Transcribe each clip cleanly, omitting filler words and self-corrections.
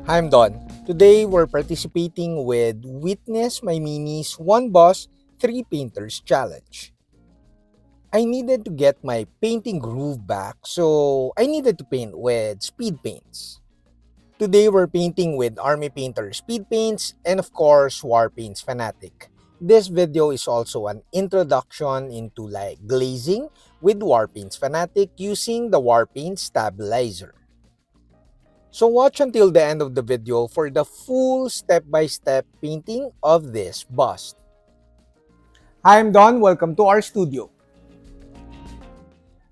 I'm Don. Today we're participating with Witness My Mini's One Boss, Three Painters Challenge. I needed to get my painting groove back, so I needed to paint with speed paints. Today we're painting with Army Painter Speed Paints and of course Warpaints FANATIC. This video is also an introduction into glazing with Warpaints FANATIC using the Warpaints Stabilizer. So watch until the end of the video for the full step-by-step painting of this bust. Hi, I'm Don. Welcome to our studio.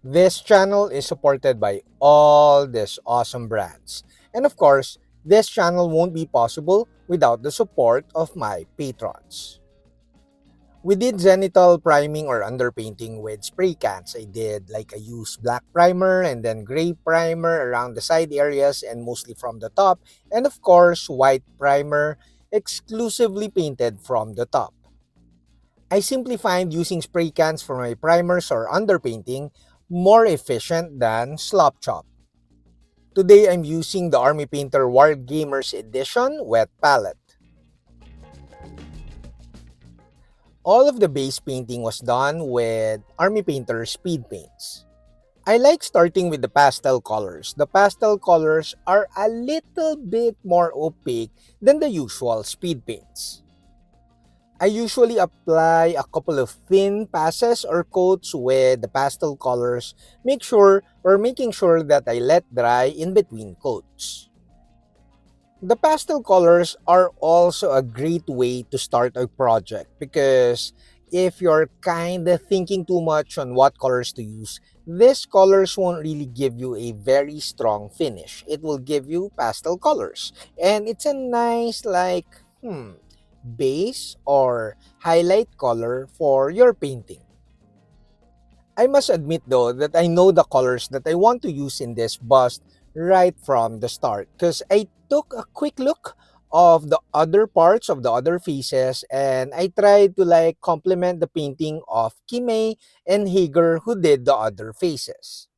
This channel is supported by all these awesome brands. And of course, this channel won't be possible without the support of my patrons. We did zenithal priming or underpainting with spray cans. I used black primer and then gray primer around the side areas and mostly from the top. And of course, white primer exclusively painted from the top. I simply find using spray cans for my primers or underpainting more efficient than slop chop. Today I'm using the Army Painter War Gamers Edition Wet Palette. All of the base painting was done with Army Painter Speed Paints. I like starting with the pastel colors. The pastel colors are a little bit more opaque than the usual speed paints. I usually apply a couple of thin passes or coats with the pastel colors, making sure that I let dry in between coats. The pastel colors are also a great way to start a project because if you're kind of thinking too much on what colors to use, these colors won't really give you a very strong finish. It will give you pastel colors. And it's a nice base or highlight color for your painting. I must admit though that I know the colors that I want to use in this bust right from the start because I took a quick look of the other parts of the other faces and I tried to complement the painting of Kimei and Hager who did the other faces.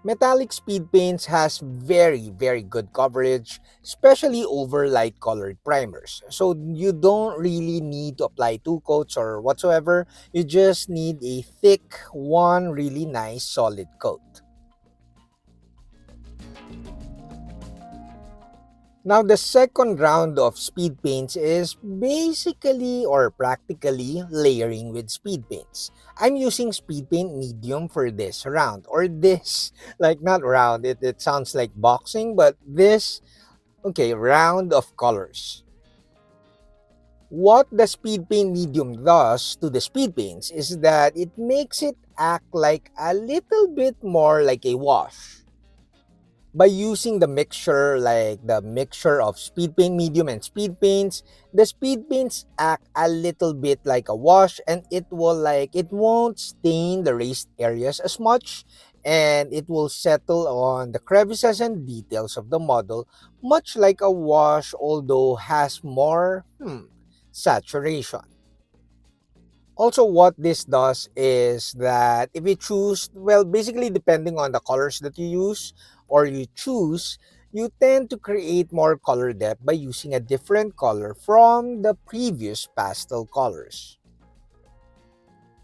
Metallic speed paints has very good coverage, especially over light colored primers. So you don't really need to apply two coats or whatsoever. You just need a thick one really nice solid coat. Now, the second round of speed paints is basically or practically layering with speed paints. I'm using speed paint medium for this round or this, not round, it sounds like boxing, but this, round of colors. What the speed paint medium does to the speed paints is that it makes it act like a little bit more like a wash. By using the mixture of speed paint medium and speed paints, the speed paints act a little bit like a wash and it won't stain the raised areas as much and it will settle on the crevices and details of the model much like a wash although has more saturation. Also, what this does is that if you choose, basically depending on the colors that you use or you choose, you tend to create more color depth by using a different color from the previous pastel colors.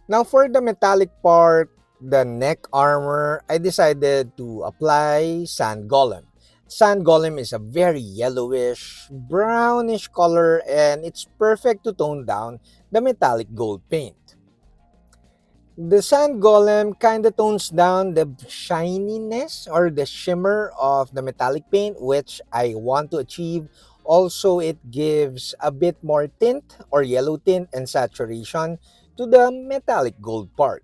Now, for the metallic part, the neck armor, I decided to apply Sand Golem. Sand Golem is a very yellowish, brownish color and it's perfect to tone down the metallic gold paint. The Sand Golem kind of tones down the shininess or the shimmer of the metallic paint, which I want to achieve. Also, it gives a bit more tint or yellow tint and saturation to the metallic gold part.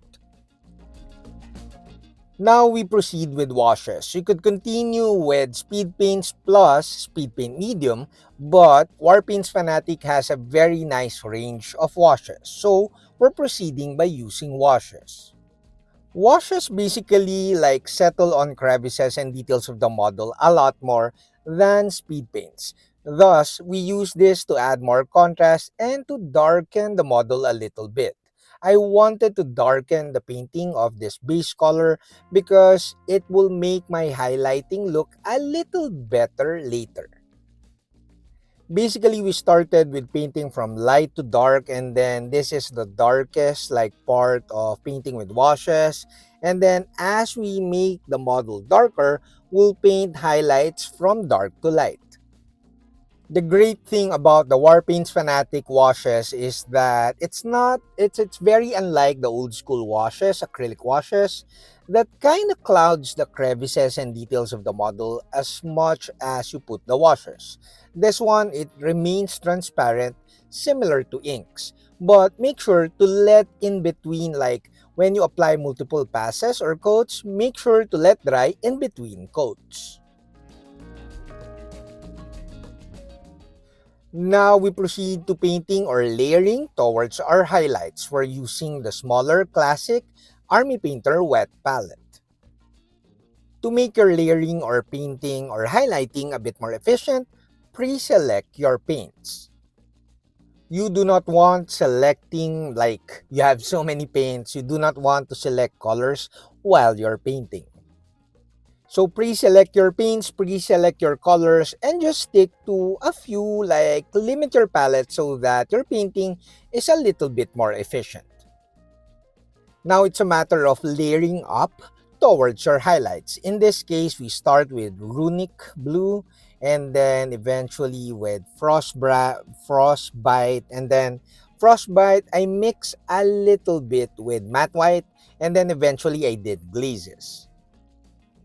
Now we proceed with washes. You could continue with Speed Paints plus Speed Paint Medium, but Warpaints Fanatic has a very nice range of washes. So we're proceeding by using washes. Washes basically settle on crevices and details of the model a lot more than speed paints. Thus, we use this to add more contrast and to darken the model a little bit. I wanted to darken the painting of this base color because it will make my highlighting look a little better later. Basically, we started with painting from light to dark, and then this is the darkest part of painting with washes. And then as we make the model darker, we'll paint highlights from dark to light. The great thing about the Warpaints FANATIC washes is that it's very unlike the old school washes, acrylic washes, that kind of clouds the crevices and details of the model as much as you put the washes. This one, it remains transparent, similar to inks, but make sure to let in between, like when you apply multiple passes or coats, make sure to let dry in between coats. Now we proceed to painting or layering towards our highlights. We're using the smaller classic Army Painter wet palette. To make your layering or painting or highlighting a bit more efficient, pre-select your paints. You do not want selecting like you have so many paints, you do not want to select colors while you're painting. So pre-select your paints, pre-select your colors, and just stick to a few, like limit your palette so that your painting is a little bit more efficient. Now it's a matter of layering up towards your highlights. In this case, we start with runic blue and then eventually with frostbite, and then frostbite I mix a little bit with matte white, and then eventually I did glazes.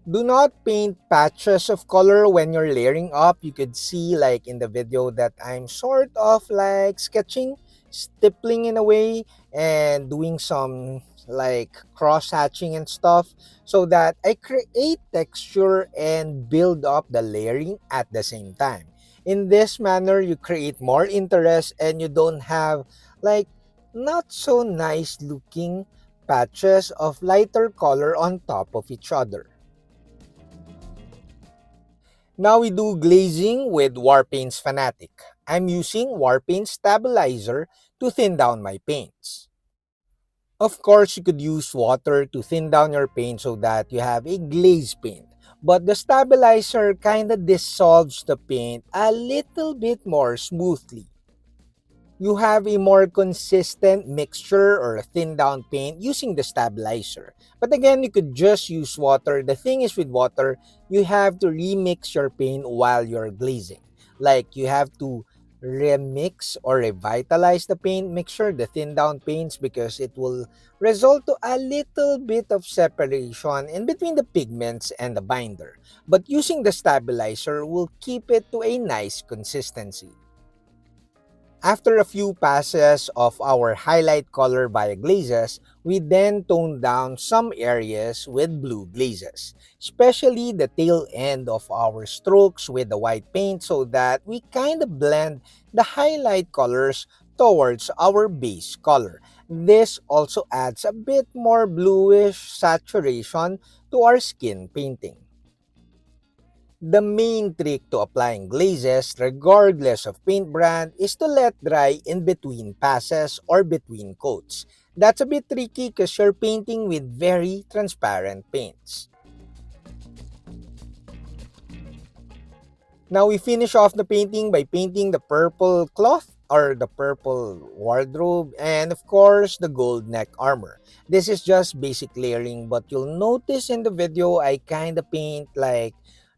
Do not paint patches of color when you're layering up. You could see like in the video that I'm sort of like sketching, stippling in a way, and doing some like cross hatching and stuff so that I create texture and build up the layering at the same time. In this manner, you create more interest and you don't have like not so nice looking patches of lighter color on top of each other. Now we do glazing with Warpaints FANATIC. I'm using Warpaints Stabilizer to thin down my paints. Of course, you could use water to thin down your paint so that you have a glazed paint. But the stabilizer kinda dissolves the paint a little bit more smoothly. You have a more consistent mixture or thin down paint using the stabilizer. But again, you could just use water. The thing is with water, you have to remix your paint while you're glazing. Like you have to remix or revitalize the paint mixture, the thin down paints, because it will result to a little bit of separation in between the pigments and the binder. But using the stabilizer will keep it to a nice consistency. After a few passes of our highlight color by glazes, we then tone down some areas with blue glazes, especially the tail end of our strokes with the white paint so that we kind of blend the highlight colors towards our base color. This also adds a bit more bluish saturation to our skin painting. The main trick to applying glazes, regardless of paint brand, is to let dry in between passes or between coats. That's a bit tricky because you're painting with very transparent paints. Now we finish off the painting by painting the purple cloth or the purple wardrobe and of course the gold neck armor. This is just basic layering, but you'll notice in the video I kind of paint like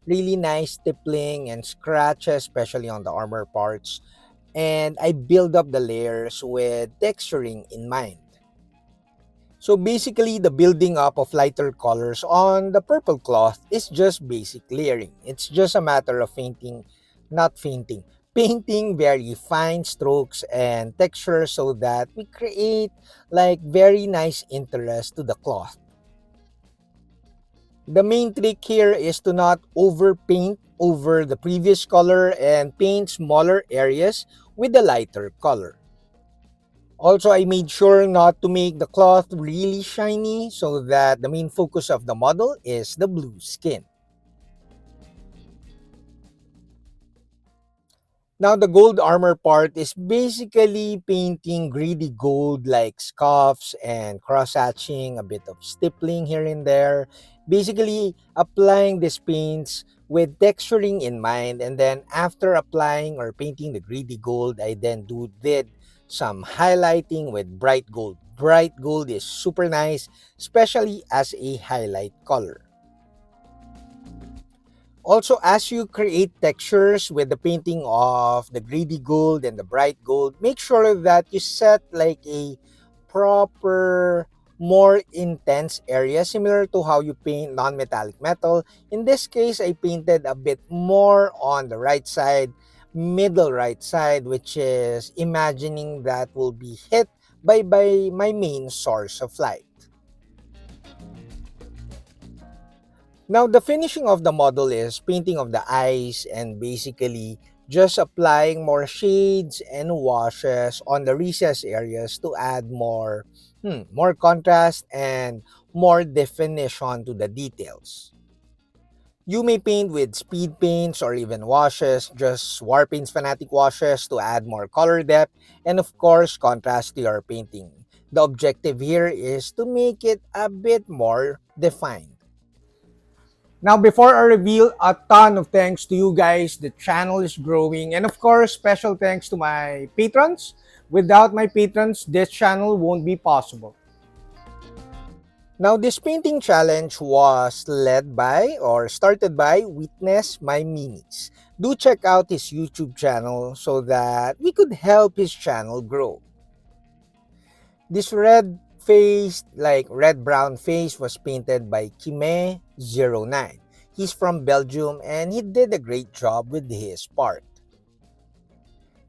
really nice stippling and scratches, especially on the armor parts. And I build up the layers with texturing in mind. So basically, the building up of lighter colors on the purple cloth is just basic layering. It's just a matter of painting very fine strokes and texture so that we create like very nice interest to the cloth. The main trick here is to not overpaint over the previous color and paint smaller areas with the lighter color. Also, I made sure not to make the cloth really shiny so that the main focus of the model is the blue skin. Now, the gold armor part is basically painting greedy gold like scuffs and cross-hatching, a bit of stippling here and there. Basically, applying these paints with texturing in mind. And then after applying or painting the greedy gold, I then did some highlighting with bright gold. Bright gold is super nice, especially as a highlight color. Also, as you create textures with the painting of the greedy gold and the bright gold, make sure that you set like a proper, more intense area similar to how you paint non-metallic metal. In this case, I painted a bit more on the right side, middle right side, which is imagining that will be hit by my main source of light. Now, the finishing of the model is painting of the eyes and basically just applying more shades and washes on the recess areas to add more contrast and more definition to the details. You may paint with speed paints or even washes, just Warpaints FANATIC washes to add more color depth and of course contrast to your painting. The objective here is to make it a bit more defined. Now, before I reveal, a ton of thanks to you guys. The channel is growing. And of course, special thanks to my patrons. Without my patrons, this channel won't be possible. Now, this painting challenge was led by or started by Witness My Minis. Do check out his YouTube channel so that we could help his channel grow. This red-brown face was painted by Kime09. He's from Belgium and he did a great job with his part.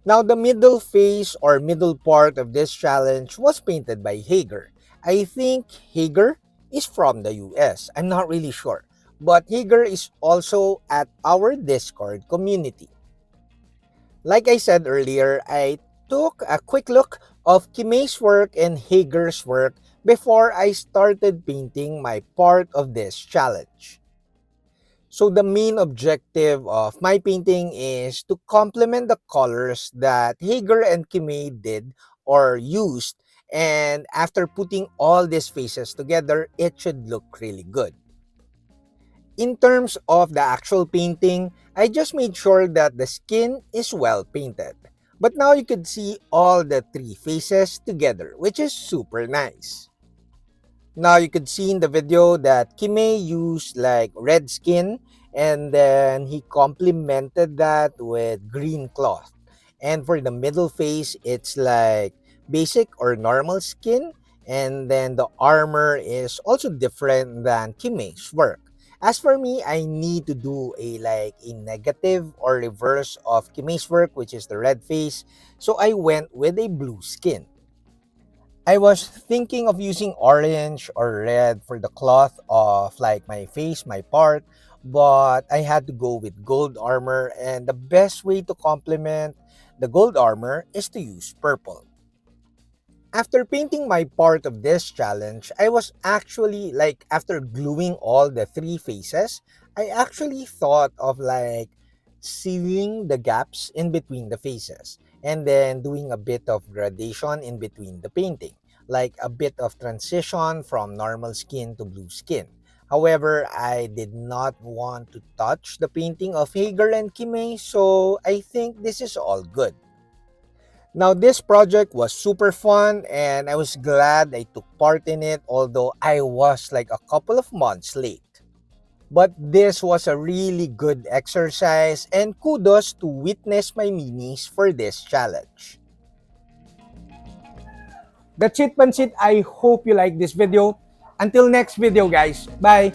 Now the middle face or middle part of this challenge was painted by Hager. I think Hager is from the US. I'm not really sure. But Hager is also at our Discord community. Like I said earlier, I took a quick look of Kime's work and Hager's work before I started painting my part of this challenge. So the main objective of my painting is to complement the colors that Hager and Kime did or used, and after putting all these faces together, it should look really good. In terms of the actual painting, I just made sure that the skin is well painted. But now you could see all the three faces together, which is super nice. Now you could see in the video that Kime used like red skin and then he complemented that with green cloth. And for the middle face, it's like basic or normal skin. And then the armor is also different than Kime's work. As for me, I need to do a negative or reverse of Kime's work, which is the red face. So I went with a blue skin. I was thinking of using orange or red for the cloth of like my face, my part, but I had to go with gold armor, and the best way to complement the gold armor is to use purple. After painting my part of this challenge, I was actually like, after gluing all the three faces, I actually thought of like sealing the gaps in between the faces and then doing a bit of gradation in between the painting, like a bit of transition from normal skin to blue skin. However, I did not want to touch the painting of Hager and Kime, so I think this is all good. Now, this project was super fun and I was glad I took part in it, although I was like a couple of months late. But this was a really good exercise and kudos to Witness My Minis for this challenge. That's it, Pansit. I hope you like this video. Until next video, guys. Bye!